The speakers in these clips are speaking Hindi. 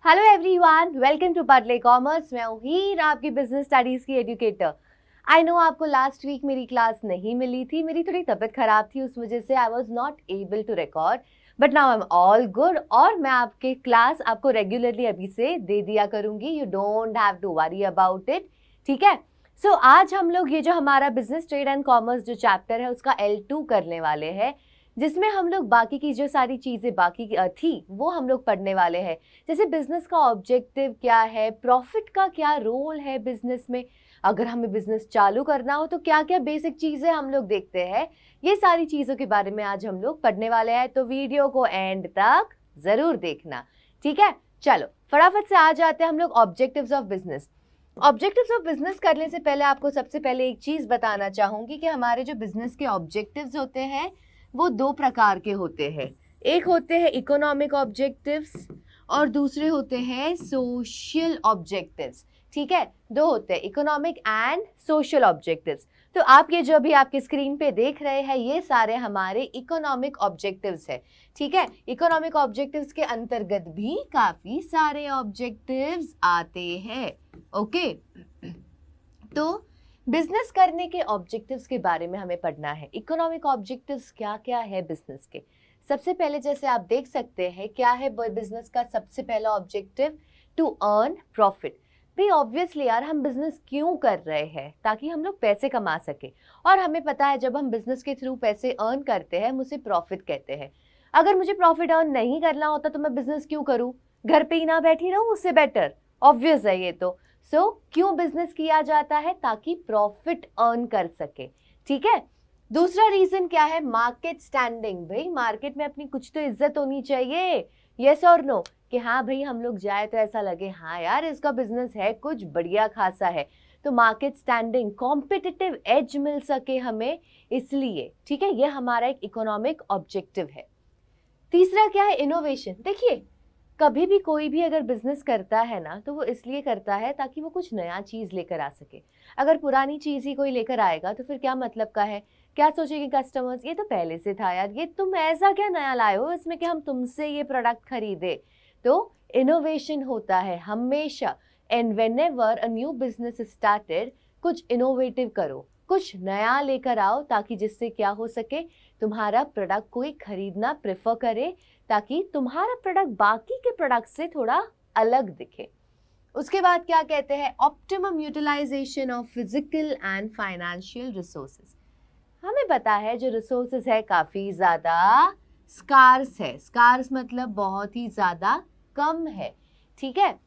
Hello everyone, welcome to Parle commerce. मैं हूँ हीर, आपकी बिजनेस स्टडीज की एजुकेटर। आई नो आपको लास्ट वीक मेरी क्लास नहीं मिली थी, मेरी थोड़ी तबीयत खराब थी, उस वजह से I was not able to record, but now I am all good और मैं आपके क्लास आपको रेगुलरली अभी से दे दिया करूंगी। You don't have to worry about it, ठीक है। सो आज हम लोग ये जो हमारा बिजनेस ट्रेड एंड कॉमर्स जो चैप्टर है उसका L2 करने वाले हैं, जिसमें हम लोग बाकी की जो सारी चीज़ें बाकी थी वो हम लोग पढ़ने वाले हैं। जैसे बिजनेस का ऑब्जेक्टिव क्या है, प्रॉफिट का क्या रोल है बिजनेस में, अगर हमें बिजनेस चालू करना हो तो क्या क्या बेसिक चीज़ें हम लोग देखते हैं, ये सारी चीज़ों के बारे में आज हम लोग पढ़ने वाले हैं। तो वीडियो को एंड तक ज़रूर देखना, ठीक है। चलो फटाफट से आ जाते हैं हम लोग objectives of business. Objectives of business करने से पहले आपको सबसे पहले एक चीज़ बताना चाहूँगी कि हमारे जो बिजनेस के ऑब्जेक्टिव्स होते हैं वो दो प्रकार के होते हैं। एक होते हैं इकोनॉमिक ऑब्जेक्टिव्स और दूसरे होते हैं सोशल ऑब्जेक्टिव्स, ठीक है। दो होते हैं, इकोनॉमिक एंड सोशल ऑब्जेक्टिव्स। तो आप ये जो भी आपके स्क्रीन पे देख रहे हैं ये सारे हमारे इकोनॉमिक ऑब्जेक्टिव्स है, ठीक है। इकोनॉमिक ऑब्जेक्टिव्स के अंतर्गत भी काफी सारे ऑब्जेक्टिव्स आते हैं, ओके। तो बिजनेस करने के ऑब्जेक्टिव्स के बारे में हमें पढ़ना है। इकोनॉमिक ऑब्जेक्टिव्स क्या क्या है बिजनेस के। सबसे पहले जैसे आप देख सकते हैं क्या है बिजनेस का सबसे पहला ऑब्जेक्टिव, टू अर्न प्रॉफिट। भाई ऑब्वियसली यार हम बिजनेस क्यों कर रहे हैं, ताकि हम लोग पैसे कमा सके। और हमें पता है जब हम बिजनेस के थ्रू पैसे अर्न करते हैं उसे प्रॉफिट कहते हैं। अगर मुझे प्रॉफिट अर्न नहीं करना होता तो मैं बिजनेस क्यों करूं, घर पे ही ना बैठी रहूं, उससे बेटर ऑब्वियस है ये तो। क्यों बिजनेस किया जाता है, ताकि प्रॉफिट अर्न कर सके, ठीक है। दूसरा रीजन क्या है, मार्केट स्टैंडिंग। भाई मार्केट में अपनी कुछ तो इज्जत होनी चाहिए, यस और नो, कि हाँ भाई हम लोग जाए तो ऐसा लगे हाँ यार इसका बिजनेस है कुछ बढ़िया खासा है। तो मार्केट स्टैंडिंग, कॉम्पिटिटिव एज मिल सके हमें, इसलिए, ठीक है। ये हमारा एक इकोनॉमिक ऑब्जेक्टिव है। तीसरा क्या है, इनोवेशन। देखिए कभी भी कोई भी अगर बिजनेस करता है ना तो वो इसलिए करता है ताकि वो कुछ नया चीज़ लेकर आ सके। अगर पुरानी चीज़ ही कोई लेकर आएगा तो फिर क्या मतलब का है, क्या सोचेंगे कस्टमर्स, ये तो पहले से था यार, ये तुम ऐसा क्या नया लाए हो इसमें कि हम तुमसे ये प्रोडक्ट खरीदे। तो इनोवेशन होता है हमेशा। And whenever a new business started, कुछ इनोवेटिव करो, कुछ नया लेकर आओ, ताकि जिससे क्या हो सके, तुम्हारा प्रोडक्ट कोई खरीदना प्रेफर करे, ताकि तुम्हारा प्रोडक्ट बाकी के प्रोडक्ट से थोड़ा अलग दिखे। उसके बाद क्या कहते हैं, optimum utilisation of physical and financial resources. हमें पता है जो रिसोर्सेज है काफी ज्यादा स्कार्स है, स्कार्स मतलब बहुत ही ज्यादा कम है, ठीक है।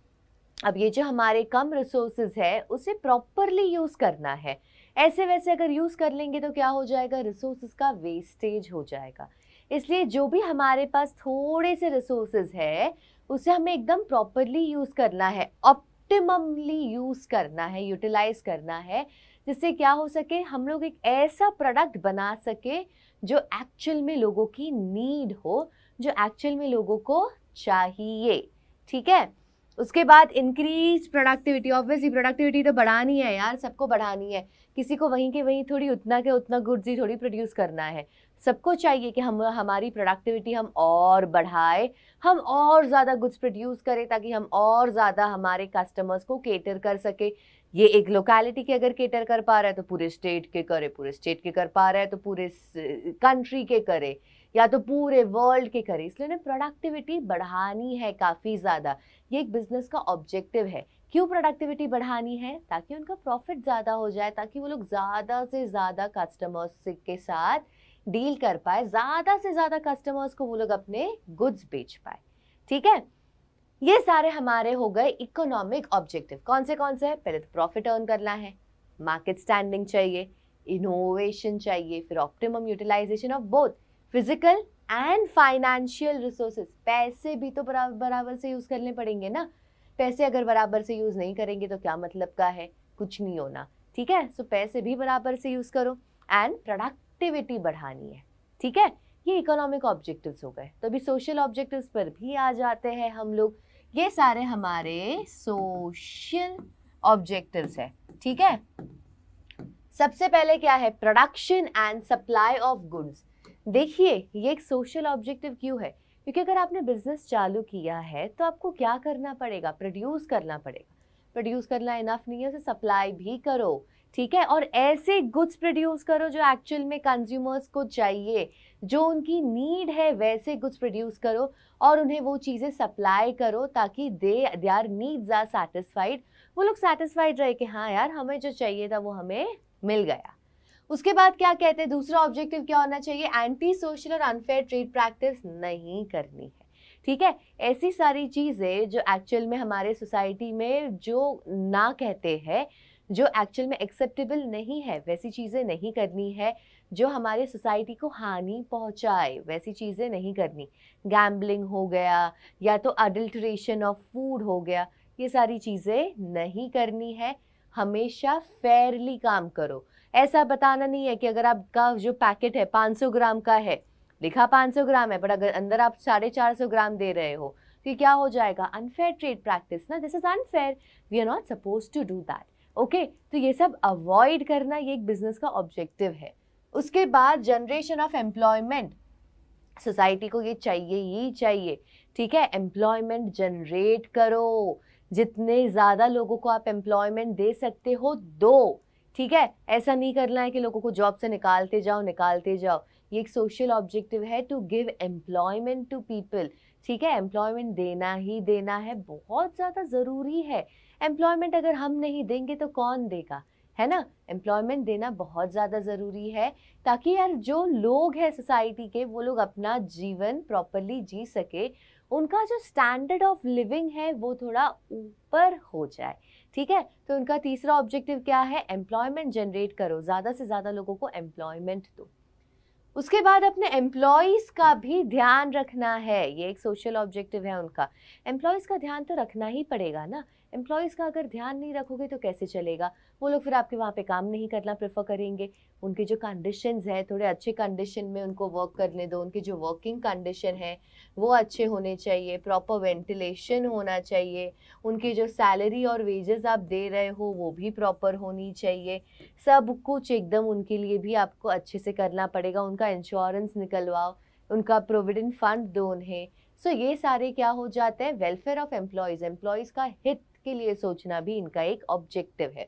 अब ये जो हमारे कम रिसोर्सेज है उसे प्रॉपरली यूज करना है। ऐसे वैसे अगर यूज कर लेंगे तो क्या हो जाएगा, रिसोर्सेज का वेस्टेज हो जाएगा। इसलिए जो भी हमारे पास थोड़े से रिसोर्सेज है उसे हमें एकदम प्रॉपरली यूज करना है, ऑप्टिममली यूज करना है, यूटिलाइज करना है, जिससे क्या हो सके, हम लोग एक ऐसा प्रोडक्ट बना सके जो एक्चुअल में लोगों की नीड हो, जो एक्चुअल में लोगों को चाहिए, ठीक है। उसके बाद इंक्रीज प्रोडक्टिविटी। ऑब्वियसली प्रोडक्टिविटी तो बढ़ानी है यार, सबको बढ़ानी है, किसी को वहीं के वहीं थोड़ी उतना के उतना गुड्स ही थोड़ी प्रोड्यूस करना है। सबको चाहिए कि हम हमारी प्रोडक्टिविटी हम और बढ़ाए, हम और ज़्यादा गुड्स प्रोड्यूस करें, ताकि हम और ज़्यादा हमारे कस्टमर्स को केटर कर सके। ये एक लोकेलिटी के अगर केटर कर पा रहा है तो पूरे स्टेट के करे, पूरे स्टेट के कर पा रहा है तो पूरे कंट्री के करे, या तो पूरे वर्ल्ड के करे। इसलिए ना प्रोडक्टिविटी बढ़ानी है काफ़ी ज़्यादा, ये एक बिजनेस का ऑब्जेक्टिव है। क्यों प्रोडक्टिविटी बढ़ानी है, ताकि उनका प्रॉफिट ज़्यादा हो जाए, ताकि वो लोग ज़्यादा से ज़्यादा कस्टमर्स के साथ डील कर पाए, ज़्यादा से ज़्यादा कस्टमर्स को वो लोग अपने गुड्स बेच पाए, ठीक है। ये सारे हमारे हो गए इकोनॉमिक ऑब्जेक्टिव। कौन से है, पहले तो प्रॉफिट अर्न करना है, मार्केट स्टैंडिंग चाहिए, इनोवेशन चाहिए, फिर optimum utilisation of both physical and financial resources. पैसे भी तो बराबर से यूज करने पड़ेंगे ना, पैसे अगर बराबर से यूज नहीं करेंगे तो क्या मतलब का है, कुछ नहीं होना, ठीक है। सो पैसे भी बराबर से यूज करो एंड प्रोडक्टिविटी बढ़ानी है, ठीक है। ये इकोनॉमिक ऑब्जेक्टिव्स हो गए। तो अभी सोशल ऑब्जेक्टिव्स पर भी आ जाते हैं हम लोग। ये सारे हमारे सोशल ऑब्जेक्टिव्स है, ठीक है। सबसे पहले क्या है, production and supply of goods. देखिए ये एक सोशल ऑब्जेक्टिव क्यों है, क्योंकि अगर आपने बिजनेस चालू किया है तो आपको क्या करना पड़ेगा, प्रोड्यूस करना पड़ेगा। प्रोड्यूस करना इनफ नहीं है, उसे सप्लाई भी करो, ठीक है। और ऐसे गुड्स प्रोड्यूस करो जो एक्चुअल में कंज्यूमर्स को चाहिए, जो उनकी नीड है, वैसे गुड्स प्रोड्यूस करो और उन्हें वो चीज़ें सप्लाई करो ताकि देयर नीड्स आर सेटिस्फाइड। वो लोग सेटिस्फाइड रहे कि हाँ यार हमें जो चाहिए था वो हमें मिल गया। उसके बाद क्या कहते हैं, दूसरा ऑब्जेक्टिव क्या होना चाहिए, एंटी सोशल और अनफेयर ट्रेड प्रैक्टिस नहीं करनी है, ठीक है। ऐसी सारी चीज़ें जो एक्चुअल में हमारे सोसाइटी में जो ना कहते हैं, जो एक्चुअल में एक्सेप्टेबल नहीं है, वैसी चीज़ें नहीं करनी है। जो हमारे सोसाइटी को हानि पहुंचाए वैसी चीज़ें नहीं करनी। गैम्बलिंग हो गया या तो अडल्ट्रेशन ऑफ फूड हो गया, ये सारी चीज़ें नहीं करनी है। हमेशा फेयरली काम करो। ऐसा बताना नहीं है कि अगर आपका जो पैकेट है 500 ग्राम का है, लिखा 500 ग्राम है, पर अगर अंदर आप 450 ग्राम दे रहे हो तो ये क्या हो जाएगा, अनफेयर ट्रेड प्रैक्टिस ना, this is unfair, we are not suppose to do that, okay. तो ये सब अवॉइड करना ये एक बिजनेस का ऑब्जेक्टिव है। उसके बाद जनरेशन ऑफ एम्प्लॉयमेंट, सोसाइटी को ये चाहिए ही चाहिए, ठीक है। एम्प्लॉयमेंट जनरेट करो, जितने ज़्यादा लोगों को आप एम्प्लॉयमेंट दे सकते हो दो, ठीक है। ऐसा नहीं करना है कि लोगों को जॉब से निकालते जाओ। ये एक सोशल ऑब्जेक्टिव है, to give employment to people, ठीक है। एम्प्लॉयमेंट देना ही देना है, बहुत ज़्यादा ज़रूरी है। एम्प्लॉयमेंट अगर हम नहीं देंगे तो कौन देगा, है ना। एम्प्लॉयमेंट देना बहुत ज़्यादा ज़रूरी है ताकि यार जो लोग हैं सोसाइटी के, वो लोग अपना जीवन प्रॉपरली जी सके, उनका जो स्टैंडर्ड ऑफ लिविंग है वो थोड़ा ऊपर हो जाए, ठीक है। तो उनका तीसरा ऑब्जेक्टिव क्या है, एम्प्लॉयमेंट जनरेट करो, ज़्यादा से ज़्यादा लोगों को एम्प्लॉयमेंट दो। उसके बाद अपने एम्प्लॉयज़ का भी ध्यान रखना है, ये एक सोशल ऑब्जेक्टिव है उनका। एम्प्लॉयज़ का ध्यान तो रखना ही पड़ेगा ना। एम्प्लॉयज़ का अगर ध्यान नहीं रखोगे तो कैसे चलेगा, वो लोग फिर आपके वहाँ पे काम नहीं करना प्रेफर करेंगे। उनके जो कंडीशंस है थोड़े अच्छे कंडीशन में उनको वर्क करने दो, उनके जो वर्किंग कंडीशन है वो अच्छे होने चाहिए, प्रॉपर वेंटिलेशन होना चाहिए, उनकी जो सैलरी और वेजेस आप दे रहे हो वो भी प्रॉपर होनी चाहिए। सब कुछ एकदम उनके लिए भी आपको अच्छे से करना पड़ेगा। उनका इंश्योरेंस निकलवाओ, उनका प्रोविडेंट फंड दो उन्हें। सो ये सारे क्या हो जाते हैं, वेलफेयर ऑफ एम्प्लॉयज़, एम्प्लॉयज़ का हित के लिए सोचना भी इनका एक ऑब्जेक्टिव है।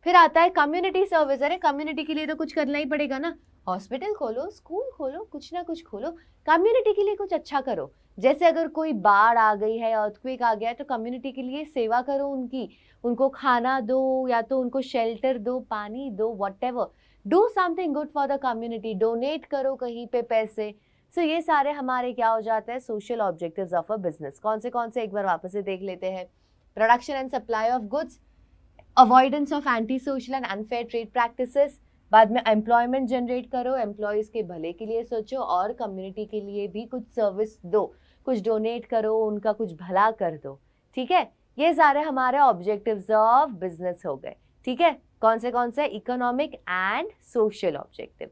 फिर आता है कम्युनिटी सर्विस। अरे कम्युनिटी के लिए तो कुछ करना ही पड़ेगा ना, हॉस्पिटल खोलो, स्कूल खोलो, कुछ ना कुछ खोलो, कम्युनिटी के लिए कुछ अच्छा करो। जैसे अगर कोई बाढ़ आ गई है, अर्थक्वेक आ गया है, तो कम्युनिटी के लिए सेवा करो उनकी, उनको खाना दो या तो उनको शेल्टर दो, पानी दो, whatever, do something good for the community, donate करो कहीं पे पैसे। सो ये सारे हमारे क्या हो जाते हैं, social objectives of a business. कौन से एक बार वापस से देख लेते हैं। Production and supply of goods, avoidance of anti social and unfair trade practices, बाद में एम्प्लॉयमेंट जनरेट करो, एम्प्लॉयज़ के भले के लिए सोचो और कम्युनिटी के लिए भी कुछ सर्विस दो, कुछ डोनेट करो, उनका कुछ भला कर दो, ठीक है। ये सारे हमारे ऑब्जेक्टिव्स ऑफ बिजनेस हो गए, ठीक है। कौन से, इकोनॉमिक एंड सोशल ऑब्जेक्टिव।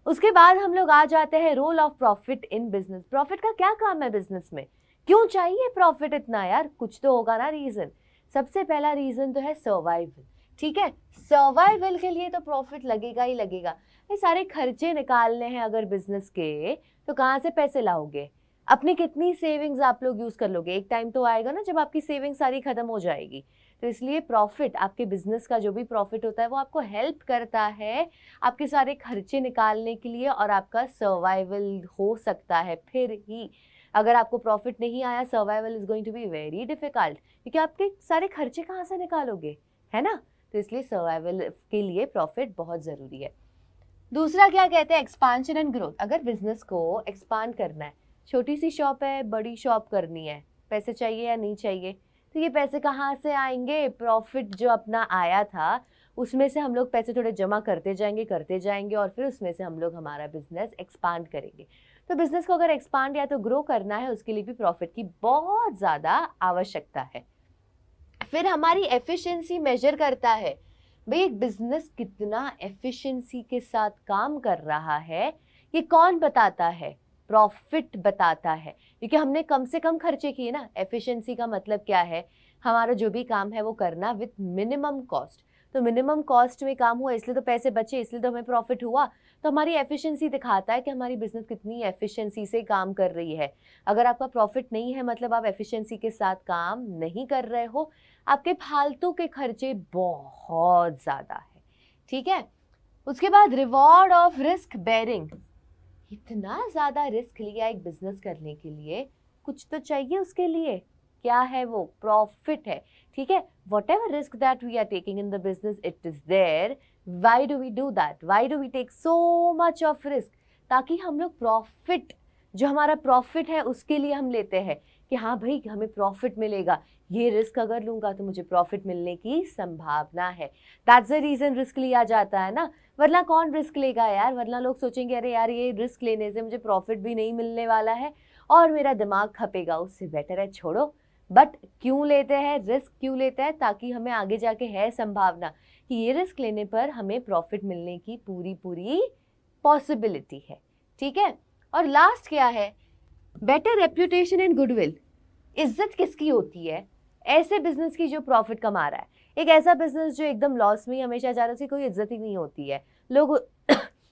उसके बाद हम लोग आ जाते हैं role of profit in business. Profit का क्या काम है बिजनेस में, क्यों चाहिए प्रॉफिट इतना, यार कुछ तो होगा ना रीजन। सबसे पहला रीजन तो है सर्वाइवल, ठीक है। सर्वाइवल के लिए तो प्रॉफिट लगेगा ही लगेगा। ये सारे खर्चे निकालने हैं अगर बिजनेस के, तो कहाँ से पैसे लाओगे, अपनी कितनी सेविंग्स आप लोग यूज कर लोगे। एक टाइम तो आएगा ना जब आपकी सेविंग सारी खत्म हो जाएगी। तो इसलिए प्रॉफिट, आपके बिजनेस का जो भी प्रॉफिट होता है वो आपको हेल्प करता है आपके सारे खर्चे निकालने के लिए, और आपका सर्वाइवल हो सकता है। फिर ही अगर आपको प्रॉफिट नहीं आया, survival is going to be very difficult, क्योंकि आपके सारे खर्चे कहाँ से निकालोगे, है ना। तो इसलिए सर्वाइवल के लिए प्रॉफिट बहुत ज़रूरी है। दूसरा क्या कहते हैं, एक्सपांशन एंड ग्रोथ। अगर बिजनेस को एक्सपांड करना है, छोटी सी शॉप है, बड़ी शॉप करनी है, पैसे चाहिए या नहीं चाहिए, तो ये पैसे कहाँ से आएंगे, प्रॉफिट जो अपना आया था उसमें से हम लोग पैसे थोड़े जमा करते जाएंगे और फिर उसमें से हम लोग हमारा बिजनेस एक्सपांड करेंगे। तो बिजनेस को अगर एक्सपांड या तो ग्रो करना है, उसके लिए भी प्रॉफिट की बहुत ज़्यादा आवश्यकता है। फिर हमारी एफिशिएंसी मेजर करता है, भाई एक बिजनेस कितना एफिशिएंसी के साथ काम कर रहा है, ये कौन बताता है, प्रॉफिट बताता है, क्योंकि हमने कम से कम खर्चे किए ना। एफिशिएंसी का मतलब क्या है, हमारा जो भी काम है वो करना विथ मिनिमम कॉस्ट। तो मिनिमम कॉस्ट में काम हुआ इसलिए तो पैसे बचे, इसलिए तो हमें प्रॉफिट हुआ। तो हमारी एफिशिएंसी दिखाता है कि हमारी बिजनेस कितनी एफिशिएंसी से काम कर रही है। अगर आपका प्रॉफिट नहीं है मतलब आप एफिशिएंसी के साथ काम नहीं कर रहे हो, आपके फालतू के खर्चे बहुत ज़्यादा है, ठीक है। उसके बाद रिवॉर्ड ऑफ रिस्क बेयरिंग। इतना ज़्यादा रिस्क लिया एक बिजनेस करने के लिए, कुछ तो चाहिए उसके लिए। क्या है वो? प्रॉफिट है, ठीक है। Whatever risk that we are taking in the business, it is there. Why do we do that? Why do we take so much of risk? ताकि हम लोग प्रॉफिट, जो हमारा प्रॉफिट है उसके लिए हम लेते हैं कि हाँ भाई हमें प्रॉफिट मिलेगा, ये रिस्क अगर लूंगा तो मुझे प्रॉफिट मिलने की संभावना है। दैट्स द रीजन रिस्क लिया जाता है ना, वरना कौन रिस्क लेगा यार? वरना लोग सोचेंगे अरे यार ये रिस्क लेने से मुझे प्रॉफिट भी नहीं मिलने वाला है और मेरा दिमाग खपेगा, उससे बेटर है छोड़ो। बट क्यों लेते हैं रिस्क? क्यों लेते हैं? ताकि हमें आगे जाके है संभावना कि ये रिस्क लेने पर हमें प्रॉफिट मिलने की पूरी पूरी पॉसिबिलिटी है, ठीक है। और लास्ट क्या है? Better reputation and goodwill. इज्जत किसकी होती है? ऐसे बिजनेस की जो प्रॉफिट कमा रहा है। एक ऐसा बिजनेस जो एकदम लॉस में ही हमेशा जा रहा है, उसकी कोई इज्जत ही नहीं होती है। लोग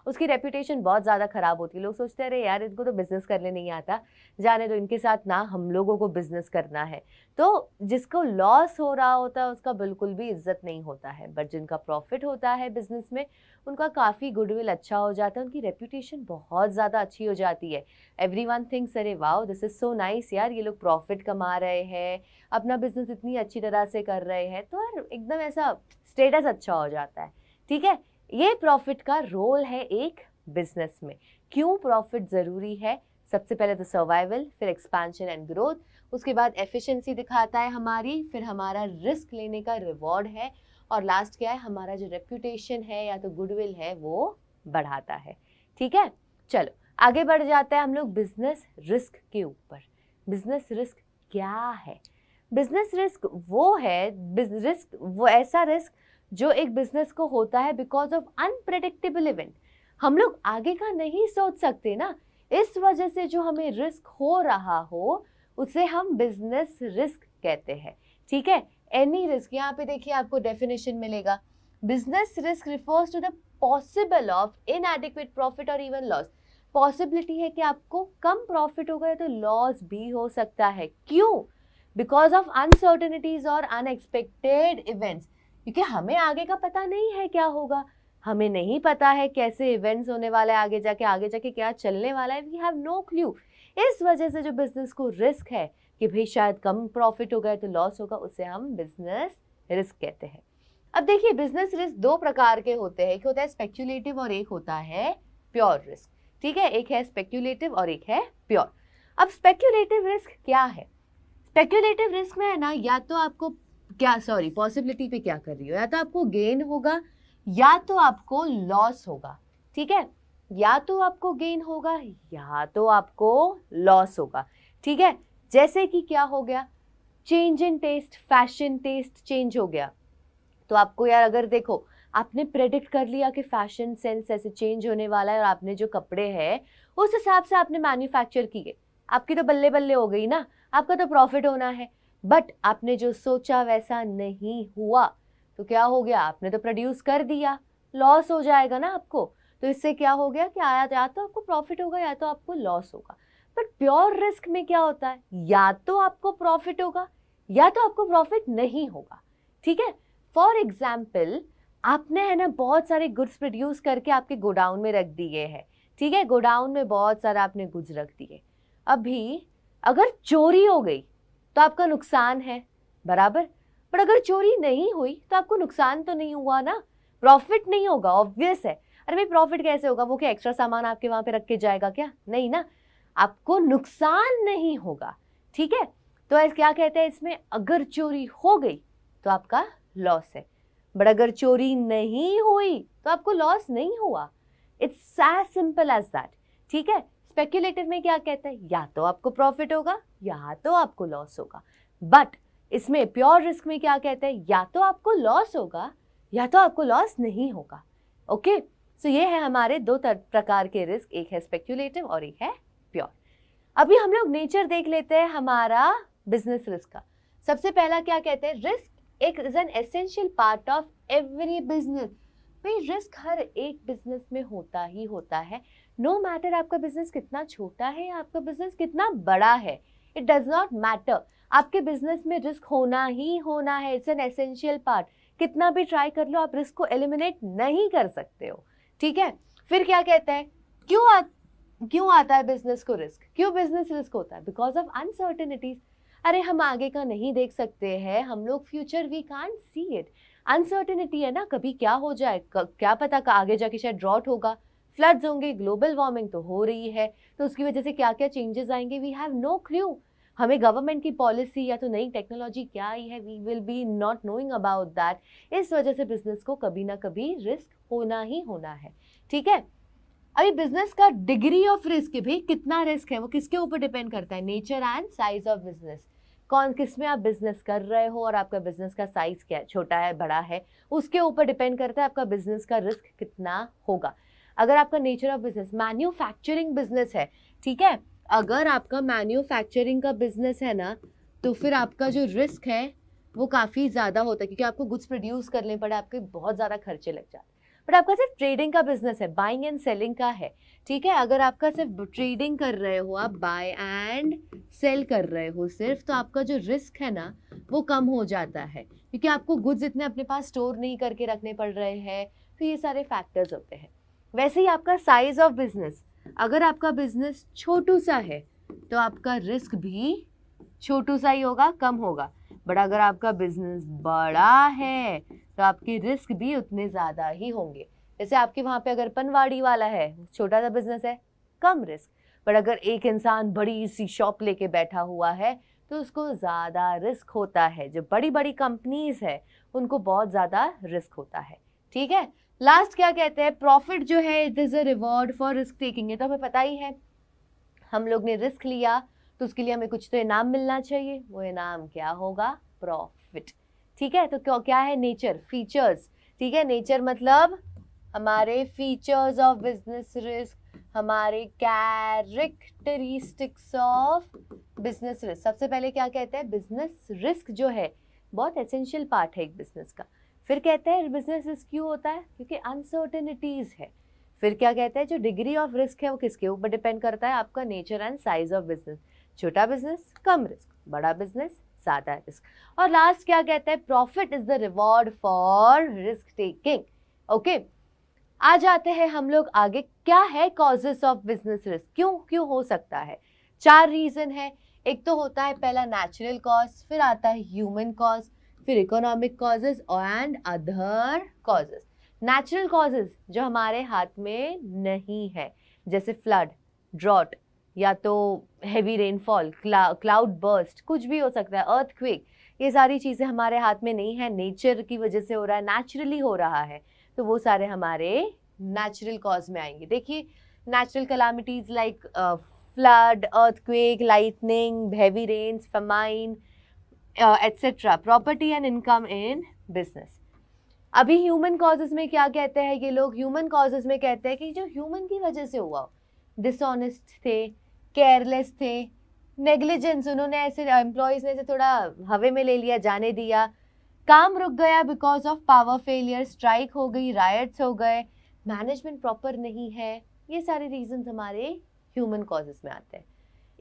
उसकी रेप्यूटेशन बहुत ज़्यादा ख़राब होती है। लोग सोचते हैं अरे यार इनको तो बिज़नेस करने नहीं आता, जाने दो, इनके साथ ना हम लोगों को बिज़नेस करना है। तो जिसको लॉस हो रहा होता है उसका बिल्कुल भी इज्जत नहीं होता है, बट जिनका प्रॉफिट होता है बिज़नेस में उनका काफ़ी गुडविल अच्छा हो जाता है, उनकी रेप्यूटेशन बहुत ज़्यादा अच्छी हो जाती है। एवरीवन थिंक्स अरे wow this is so nice, यार ये लोग प्रॉफिट कमा रहे हैं, अपना बिज़नेस इतनी अच्छी तरह से कर रहे हैं, तो यार एकदम ऐसा स्टेटस अच्छा हो जाता है, ठीक है। ये प्रॉफिट का रोल है एक बिजनेस में। क्यों प्रॉफिट ज़रूरी है? सबसे पहले तो सर्वाइवल, फिर एक्सपेंशन एंड ग्रोथ, उसके बाद एफिशिएंसी दिखाता है हमारी, फिर हमारा रिस्क लेने का रिवॉर्ड है, और लास्ट क्या है? हमारा जो रेप्यूटेशन है या तो गुडविल है वो बढ़ाता है, ठीक है। चलो आगे बढ़ जाते हैं हम लोग बिजनेस रिस्क के ऊपर। बिजनेस रिस्क क्या है? बिजनेस रिस्क वो है, रिस्क वो ऐसा रिस्क जो एक बिजनेस को होता है बिकॉज ऑफ अनप्रेडिक्टेबल इवेंट। हम लोग आगे का नहीं सोच सकते ना, इस वजह से जो हमें रिस्क हो रहा हो उसे हम बिजनेस रिस्क कहते हैं, ठीक है। एनी रिस्क, यहाँ पे देखिए आपको डेफिनेशन मिलेगा। Business risk refers to the possible of inadequate profit और इवन लॉस। पॉसिबिलिटी है कि आपको कम प्रॉफिट होगा या तो लॉस भी हो सकता है। क्यों? बिकॉज ऑफ अनसर्टेनिटीज और अनएक्सपेक्टेड इवेंट्स। क्योंकि हमें आगे का पता नहीं है क्या होगा, हमें नहीं पता है कैसे इवेंट्स होने वाला है, आगे जाके क्या चलने वाला है, वी हैव नो क्लू। इस वजह से जो बिजनेस को रिस्क है कि भाई शायद कम प्रॉफिट होगा तो लॉस होगा, उसे हम बिजनेस रिस्क कहते हैं। अब देखिए बिजनेस रिस्क दो प्रकार के होते हैं, एक होता है स्पेक्यूलेटिव और एक होता है प्योर रिस्क, ठीक है। एक है स्पेक्यूलेटिव और एक है प्योर। अब स्पेक्यूलेटिव रिस्क क्या है? स्पेक्यूलेटिव रिस्क में है ना, या तो आपको पॉसिबिलिटी पे क्या कर रही हो, या तो आपको गेन होगा या तो आपको लॉस होगा, ठीक है। या तो आपको गेन होगा या तो आपको लॉस होगा, ठीक है। जैसे कि क्या हो गया? Change in taste, fashion taste change हो गया, तो आपको यार अगर देखो आपने प्रेडिक्ट कर लिया कि फैशन सेंस ऐसे चेंज होने वाला है और आपने जो कपड़े हैं उस हिसाब से आपने मैन्युफैक्चर किए, आपकी तो बल्ले बल्ले हो गई ना, आपका तो प्रॉफिट होना है। बट आपने जो सोचा वैसा नहीं हुआ तो क्या हो गया? आपने तो प्रोड्यूस कर दिया, लॉस हो जाएगा ना आपको। तो इससे क्या हो गया कि या तो आपको प्रॉफिट होगा या तो आपको लॉस होगा। बट प्योर रिस्क में क्या होता है? या तो आपको प्रॉफिट होगा या तो आपको प्रॉफिट नहीं होगा, ठीक है। फॉर एग्जाम्पल आपने है ना बहुत सारे गुड्स प्रोड्यूस करके आपके गोडाउन में रख दिए हैं, ठीक है। गोडाउन में बहुत सारा आपने गुड्स रख दिए, अभी अगर चोरी हो गई तो आपका नुकसान है, बराबर। पर अगर चोरी नहीं हुई तो आपको नुकसान तो नहीं हुआ ना, प्रॉफिट नहीं होगा, ऑब्वियस है। अरे भाई प्रॉफिट कैसे होगा? वो क्या एक्स्ट्रा सामान आपके वहां पे रख के जाएगा क्या? नहीं ना, आपको नुकसान नहीं होगा, ठीक है। तो ऐसे क्या कहते हैं इसमें? अगर चोरी हो गई तो आपका लॉस है, बट अगर चोरी नहीं हुई तो आपको लॉस नहीं हुआ। It's as simple as that, ठीक है। स्पेक्यूलेटिव में क्या कहते हैं? या तो आपको प्रॉफिट होगा या तो आपको लॉस होगा। बट इसमें प्योर रिस्क में क्या कहते हैं? या तो आपको लॉस होगा या तो आपको लॉस नहीं होगा। ओके, सो ये है हमारे दो प्रकार के रिस्क, एक है स्पेक्यूलेटिव और एक है प्योर। अभी हम लोग नेचर देख लेते हैं हमारा बिजनेस रिस्क का। सबसे पहला क्या कहते हैं? रिस्क एक is an essential part of every business. भाई रिस्क हर एक बिजनेस में होता ही होता है, नो मैटर आपका बिजनेस कितना छोटा है या आपका बिजनेस कितना बड़ा है, इट डज नॉट मैटर, आपके बिजनेस में रिस्क होना ही होना है, इट्स एन एसेंशियल पार्ट। कितना भी ट्राई कर लो आप रिस्क को एलिमिनेट नहीं कर सकते हो, ठीक है। फिर क्या कहते हैं, क्यों आता है बिजनेस को रिस्क, क्यों बिजनेस रिस्क होता है, बिकॉज ऑफ अनसर्टेनिटीज। अरे हम आगे का नहीं देख सकते हैं, हम लोग future we can't see it, uncertainty है ना, कभी क्या हो जाए, क्या पता का आगे जाके शायद ड्रॉट होगा, फ्लड्स होंगे, ग्लोबल वार्मिंग तो हो रही है, तो उसकी वजह से क्या क्या चेंजेस आएंगे, वी हैव नो क्लू। हमें गवर्नमेंट की पॉलिसी या तो नई टेक्नोलॉजी क्या आई है, we will be not knowing about that. इस वजह से बिजनेस को कभी ना कभी रिस्क होना ही होना है, ठीक है। अभी बिजनेस का डिग्री ऑफ रिस्क, भाई कितना रिस्क है वो किसके ऊपर डिपेंड करता है, nature and size of business. कौन किस में आप बिजनेस कर रहे हो और आपका बिजनेस का साइज क्या है, छोटा है बड़ा है, उसके ऊपर डिपेंड करता है आपका बिजनेस का रिस्क कितना होगा। अगर आपका nature of business manufacturing business है, ठीक है, अगर आपका मैन्युफैक्चरिंग का बिजनेस है ना, तो फिर आपका जो रिस्क है वो काफ़ी ज़्यादा होता है, क्योंकि आपको गुड्स प्रोड्यूस करने पड़े, आपके बहुत ज़्यादा खर्चे लग जाते हैं। बट आपका सिर्फ ट्रेडिंग का बिजनेस है, बाइंग एंड सेलिंग का है, ठीक है, अगर आपका सिर्फ ट्रेडिंग कर रहे हो, आप बाय एंड सेल कर रहे हो सिर्फ, तो आपका जो रिस्क है ना वो कम हो जाता है, क्योंकि आपको गुड्स इतने अपने पास स्टोर नहीं करके रखने पड़ रहे हैं, तो ये सारे फैक्टर्स होते हैं। वैसे ही आपका साइज ऑफ बिजनेस, अगर आपका बिजनेस छोटू सा है तो आपका रिस्क भी छोटू सा ही होगा, कम होगा। बट अगर आपका बिजनेस बड़ा है तो आपके रिस्क भी उतने ज़्यादा ही होंगे। जैसे आपके वहाँ पे अगर पनवाड़ी वाला है, छोटा सा बिजनेस है, कम रिस्क, बट अगर एक इंसान बड़ी सी शॉप लेके बैठा हुआ है तो उसको ज़्यादा रिस्क होता है। जो बड़ी बड़ी कंपनीज है उनको बहुत ज़्यादा रिस्क होता है, ठीक है। लास्ट क्या कहते हैं, प्रॉफिट जो है it is a reward for risk taking. ये तो हमें पता ही है, हम लोग ने रिस्क लिया तो उसके लिए हमें कुछ तो इनाम मिलना चाहिए, वो इनाम क्या होगा, प्रॉफिट, ठीक है। तो क्या है, नेचर, फीचर्स, ठीक है, नेचर मतलब हमारे फीचर्स ऑफ बिजनेस रिस्क, हमारे कैरेक्टरिस्टिक्स ऑफ बिजनेस रिस्क। सबसे पहले क्या कहते हैं, बिजनेस रिस्क जो है बहुत एसेंशियल पार्ट है एक बिजनेस का। फिर कहते हैं बिजनेस रिस्क क्यों होता है, क्योंकि अनसर्टेनिटीज है। फिर क्या कहते हैं, जो डिग्री ऑफ रिस्क है वो किसके ऊपर डिपेंड करता है, आपका nature and size of business. छोटा बिजनेस कम रिस्क, बड़ा बिजनेस ज़्यादा रिस्क। और लास्ट क्या कहते हैं, profit is the reward for risk taking. Okay, आ जाते हैं हम लोग आगे, क्या है कॉजेस ऑफ बिजनेस रिस्क, क्यों हो सकता है। 4 रीजन है। एक तो होता है पहला नेचुरल कॉज, फिर आता है ह्यूमन कॉज, फिर economic causes and other causes. Natural causes जो हमारे हाथ में नहीं है, जैसे फ्लड, ड्रॉट, या तो हैवी रेनफॉल, क्लाउड बर्स्ट, कुछ भी हो सकता है, अर्थक्वेक, ये सारी चीज़ें हमारे हाथ में नहीं है, नेचर की वजह से हो रहा है, नेचुरली हो रहा है, तो वो सारे हमारे नेचुरल कॉज में आएंगे। देखिए natural calamities like flood, earthquake, lightning, heavy rains, famine etcetera, property and income in business. अभी ह्यूमन कॉजेज में क्या कहते हैं ये लोग, ह्यूमन कॉजेज में कहते हैं कि जो ह्यूमन की वजह से हुआ, डिसऑनेस्ट थे, केयरलेस थे, नेग्लिजेंस, उन्होंने ऐसे एम्प्लॉयज़ ने ऐसे थोड़ा हवे में ले लिया, जाने दिया, काम रुक गया because of power failure, strike हो गई, रायट्स हो गए, मैनेजमेंट प्रॉपर नहीं है, ये सारे रीजंस हमारे ह्यूमन कॉजेज में आते हैं।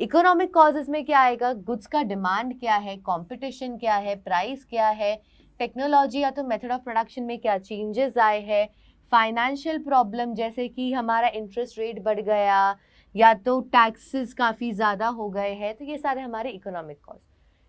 इकोनॉमिक कॉजेज में क्या आएगा, गुड्स का डिमांड क्या है, कंपटीशन क्या है, प्राइस क्या है, टेक्नोलॉजी या तो मेथड ऑफ प्रोडक्शन में क्या चेंजेस आए हैं, फाइनेंशियल प्रॉब्लम जैसे कि हमारा इंटरेस्ट रेट बढ़ गया या तो टैक्सेस काफ़ी ज़्यादा हो गए हैं, तो ये सारे हमारे इकोनॉमिक कॉज।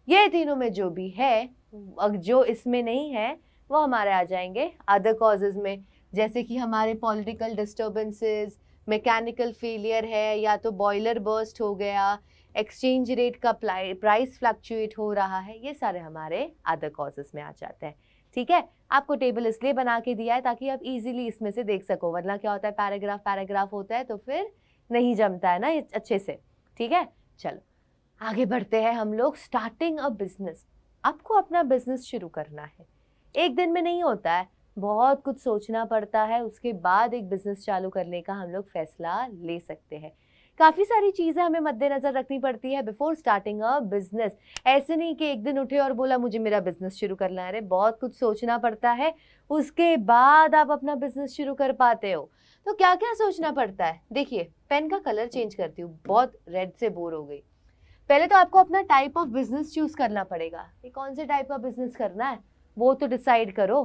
ये तीनों में जो भी है, जो इसमें नहीं है वो हमारे आ जाएंगे अदर कॉजेज में, जैसे कि हमारे पॉलिटिकल डिस्टर्बेंसेस, मैकेनिकल फेलियर है, या तो बॉयलर बर्स्ट हो गया, एक्सचेंज रेट का प्राइस फ्लक्चुएट हो रहा है, ये सारे हमारे अदर कॉजेज में आ जाते हैं। ठीक है, आपको टेबल इसलिए बना के दिया है ताकि आप इजीली इसमें से देख सको, वरना क्या होता है पैराग्राफ होता है तो फिर नहीं जमता है ना ये अच्छे से। ठीक है, चलो आगे बढ़ते हैं हम लोग। स्टार्टिंग अ बिजनेस, आपको अपना बिजनेस शुरू करना है, एक दिन में नहीं होता है, बहुत कुछ सोचना पड़ता है, उसके बाद एक बिजनेस चालू करने का हम लोग फैसला ले सकते हैं। काफ़ी सारी चीज़ें हमें मद्देनज़र रखनी पड़ती है बिफोर स्टार्टिंग अ बिजनेस। ऐसे नहीं कि एक दिन उठे और बोला मुझे मेरा बिजनेस शुरू करना है। अरे बहुत कुछ सोचना पड़ता है, उसके बाद आप अपना बिजनेस शुरू कर पाते हो। तो क्या क्या सोचना पड़ता है, देखिए पेन का कलर चेंज करती हूँ, बहुत रेड से बोर हो गई। पहले तो आपको अपना टाइप ऑफ बिजनेस चूज करना पड़ेगा कि कौन से टाइप का बिजनेस करना है, वो तो डिसाइड करो।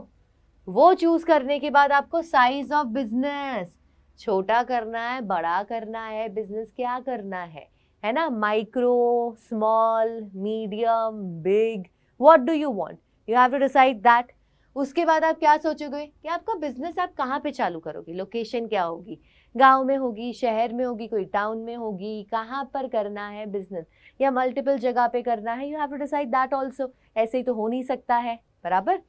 वो चूज करने के बाद आपको साइज ऑफ बिजनेस, छोटा करना है, बड़ा करना है, बिजनेस क्या करना है ना, micro, small, medium, big, what do you want, you have to decide that. उसके बाद आप क्या सोचोगे कि आपका बिजनेस आप कहाँ पे चालू करोगे, लोकेशन क्या होगी, गांव में होगी, शहर में होगी, कोई टाउन में होगी, कहाँ पर करना है बिजनेस, या मल्टीपल जगह पे करना है, you have to decide that also. ऐसे ही तो हो नहीं सकता है, बराबर।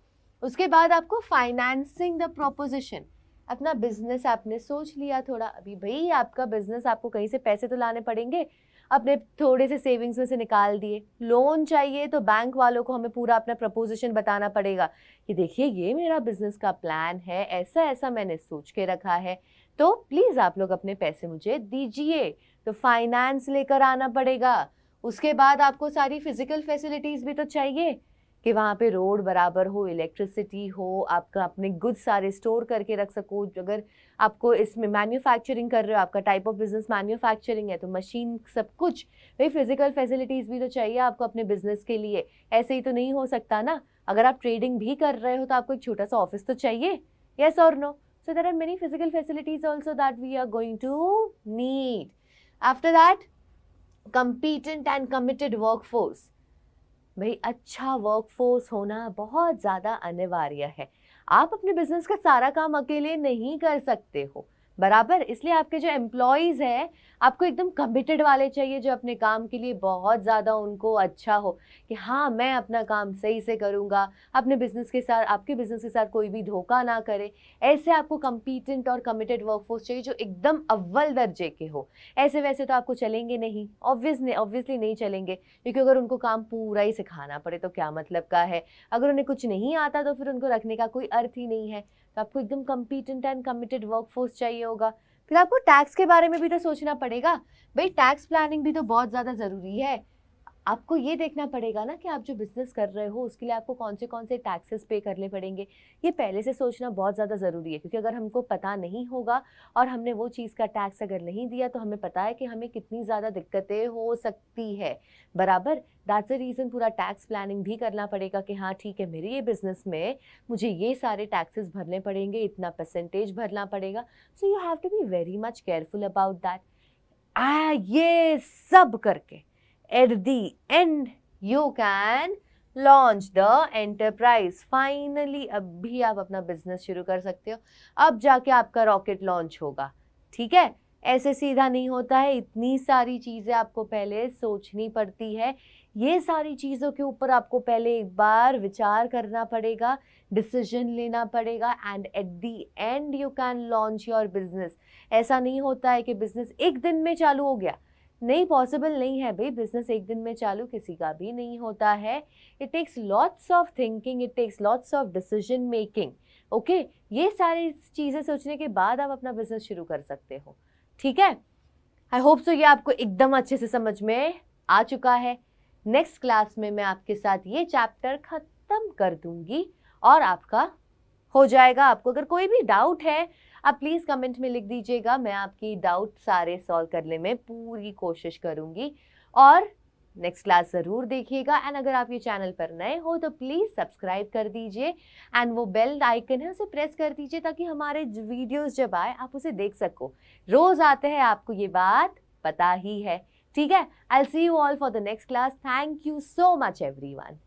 उसके बाद आपको फाइनेंसिंग द प्रोपोजिशन, अपना बिजनेस आपने सोच लिया थोड़ा, अभी भाई आपका बिजनेस, आपको कहीं से पैसे तो लाने पड़ेंगे, अपने थोड़े से सेविंग्स में से निकाल दिए, लोन चाहिए तो बैंक वालों को हमें पूरा अपना प्रपोजिशन बताना पड़ेगा कि देखिए ये मेरा बिजनेस का प्लान है, ऐसा ऐसा मैंने सोच के रखा है, तो प्लीज़ आप लोग अपने पैसे मुझे दीजिए। तो फाइनेंस लेकर आना पड़ेगा। उसके बाद आपको सारी फिजिकल फैसिलिटीज़ भी तो चाहिए कि वहाँ पे रोड बराबर हो, इलेक्ट्रिसिटी हो, आपका अपने गुड्स सारे स्टोर करके रख सको। अगर आपको इसमें मैन्युफैक्चरिंग कर रहे हो, आपका टाइप ऑफ बिजनेस मैन्युफैक्चरिंग है, तो मशीन, सब कुछ, भाई फिजिकल फैसिलिटीज़ भी तो चाहिए आपको अपने बिजनेस के लिए। ऐसे ही तो नहीं हो सकता ना। अगर आप ट्रेडिंग भी कर रहे हो तो आपको एक छोटा सा ऑफिस तो चाहिए, यस और no. So there are many physical facilities also that we are going to need. After that, competent and committed workforce. भाई अच्छा वर्कफोर्स होना बहुत ज़्यादा अनिवार्य है। आप अपने बिजनेस का सारा काम अकेले नहीं कर सकते हो, बराबर। इसलिए आपके जो एम्प्लॉयज़ हैं, आपको एकदम कमिटेड वाले चाहिए, जो अपने काम के लिए बहुत ज़्यादा उनको अच्छा हो कि हाँ मैं अपना काम सही से करूँगा, अपने बिजनेस के साथ, आपके बिजनेस के साथ कोई भी धोखा ना करे। ऐसे आपको कंपीटेंट और कमिटेड वर्कफोर्स चाहिए जो एकदम अव्वल दर्जे के हो। ऐसे वैसे तो आपको चलेंगे नहीं, ऑब्वियसली नहीं चलेंगे, क्योंकि अगर उनको काम पूरा ही सिखाना पड़े तो क्या मतलब का है। अगर उन्हें कुछ नहीं आता तो फिर उनको रखने का कोई अर्थ ही नहीं है। तो आपको एकदम कंपीटेंट एंड कमिटेड वर्कफोर्स चाहिए होगा। फिर आपको टैक्स के बारे में भी तो सोचना पड़ेगा। भाई टैक्स प्लानिंग भी तो बहुत ज़्यादा ज़रूरी है। आपको ये देखना पड़ेगा ना कि आप जो बिज़नेस कर रहे हो उसके लिए आपको कौन से टैक्सेस पे करने पड़ेंगे। ये पहले से सोचना बहुत ज़्यादा ज़रूरी है, क्योंकि अगर हमको पता नहीं होगा और हमने वो चीज़ का टैक्स अगर नहीं दिया तो हमें पता है कि हमें कितनी ज़्यादा दिक्कतें हो सकती है, बराबर। दैट्स द रीज़न पूरा टैक्स प्लानिंग भी करना पड़ेगा कि हाँ ठीक है, मेरे ये बिज़नेस में मुझे ये सारे टैक्सेस भरने पड़ेंगे, इतना परसेंटेज भरना पड़ेगा। So you have to be very much careful about that. ये सब करके at the end you can launch the enterprise। Finally अभी आप अपना बिजनेस शुरू कर सकते हो, अब जाके आपका रॉकेट लॉन्च होगा, ठीक है। ऐसे सीधा नहीं होता है, इतनी सारी चीज़ें आपको पहले सोचनी पड़ती है। ये सारी चीज़ों के ऊपर आपको पहले एक बार विचार करना पड़ेगा, डिसीजन लेना पड़ेगा, and at the and you can launch your business. ऐसा नहीं होता है कि बिजनेस एक दिन में चालू हो गया, नहीं, पॉसिबल नहीं है भाई। बिजनेस एक दिन में चालू किसी का भी नहीं होता है। It takes lots of thinking, it takes lots of decision making, okay. ये सारी चीज़ें सोचने के बाद आप अपना बिजनेस शुरू कर सकते हो, ठीक है। आई होप सो ये आपको एकदम अच्छे से समझ में आ चुका है। नेक्स्ट क्लास में मैं आपके साथ ये चैप्टर ख़त्म कर दूंगी और आपका हो जाएगा। आपको अगर कोई भी डाउट है आप प्लीज़ कमेंट में लिख दीजिएगा, मैं आपकी डाउट सारे सॉल्व करने में पूरी कोशिश करूँगी। और नेक्स्ट क्लास ज़रूर देखिएगा। एंड अगर आप ये चैनल पर नए हो तो प्लीज़ सब्सक्राइब कर दीजिए एंड वो बेल आइकन है उसे प्रेस कर दीजिए, ताकि हमारे वीडियोस जब आए आप उसे देख सको। रोज़ आते हैं, आपको ये बात पता ही है, ठीक है। I will see you all for the next class. Thank you so much everyone.